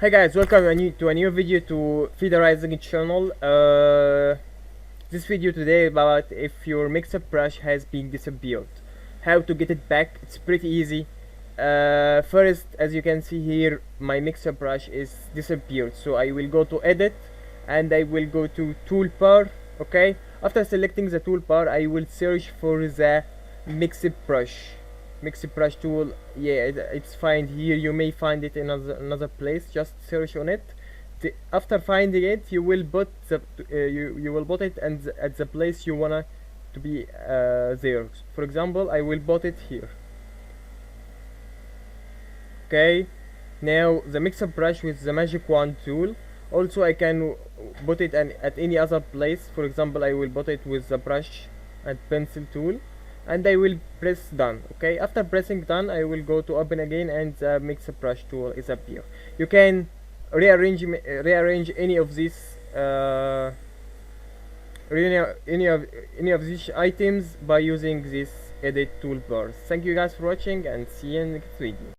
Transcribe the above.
Hi guys, welcome to a new video to Featherizing channel. This video today about if your mixer brush has been disappeared, how to get it back. It's pretty easy. First, as you can see here, my mixer brush is disappeared, so I will go to edit and I will go to toolbar. Okay, after selecting the toolbar, I will search for the mixer brush tool. Yeah, it's found here. You may find it in another place. Just search on it. After finding it, you will put the you will put it at the place you wanna to be there. For example, I will put it here. Okay, now the mixer brush with the magic wand tool. Also, I can put it at any other place. For example, I will put it with the brush and pencil tool, and I will press done. Okay, after pressing done, I will go to open again, and the mixer brush tool is appear. You can rearrange any of these any of these items by using this edit toolbars. Thank you guys for watching, and see you in the next video.